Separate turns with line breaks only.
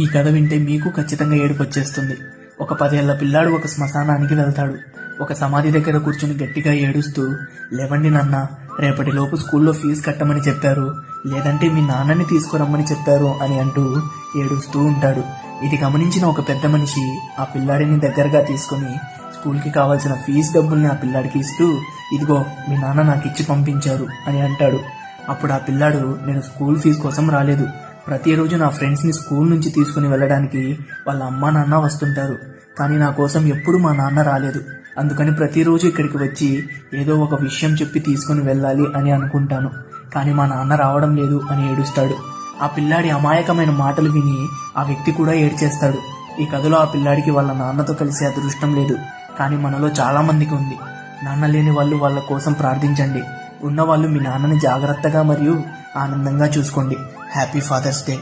ఈ కథ వింటే మీకు ఖచ్చితంగా ఏడుపు వచ్చేస్తుంది. ఒక 10 ఏళ్ల పిల్లాడు ఒక శ్మశానానికి వెళ్తాడు. ఒక సమాధి దగ్గర కూర్చుని గట్టిగా ఏడుస్తూ, లేవండి నాన్న, రేపటిలోపు స్కూల్లో ఫీజు కట్టమని చెప్పారు, లేదంటే మీ నాన్నని తీసుకురమ్మని చెప్పారు అని అంటూ ఏడుస్తూ ఉంటాడు. ఇది గమనించిన ఒక పెద్ద మనిషి ఆ పిల్లాడిని దగ్గరగా తీసుకుని స్కూల్కి కావాల్సిన ఫీజు డబ్బుల్ని ఆ పిల్లాడికి ఇస్తూ, ఇదిగో మీ నాన్న నాకు ఇచ్చి పంపించారు అని అంటాడు. అప్పుడు ఆ పిల్లాడు, నేను స్కూల్ ఫీజు కోసం రాలేదు, ప్రతిరోజు నా ఫ్రెండ్స్ని స్కూల్ నుంచి తీసుకుని వెళ్ళడానికి వాళ్ళ అమ్మా నాన్న వస్తుంటారు, కానీ నా కోసం ఎప్పుడు మా నాన్న రాలేదు, అందుకని ప్రతిరోజు ఇక్కడికి వచ్చి ఏదో ఒక విషయం చెప్పి తీసుకుని వెళ్ళాలి అని అనుకుంటాను, కానీ మా నాన్న రావడం లేదు అని ఏడుస్తాడు. ఆ పిల్లాడి అమాయకమైన మాటలు విని ఆ వ్యక్తి కూడా ఏడ్చేస్తాడు. ఈ కథలో ఆ పిల్లాడికి వాళ్ళ నాన్నతో కలిసే అదృష్టం లేదు, కానీ మనలో చాలా మందికి ఉంది. నాన్న లేని వాళ్ళు వాళ్ళ కోసం ప్రార్థించండి, ఉన్నవాళ్ళు మీ నాన్నని జాగ్రత్తగా మరియు ఆనందంగా చూసుకోండి. Happy father's day.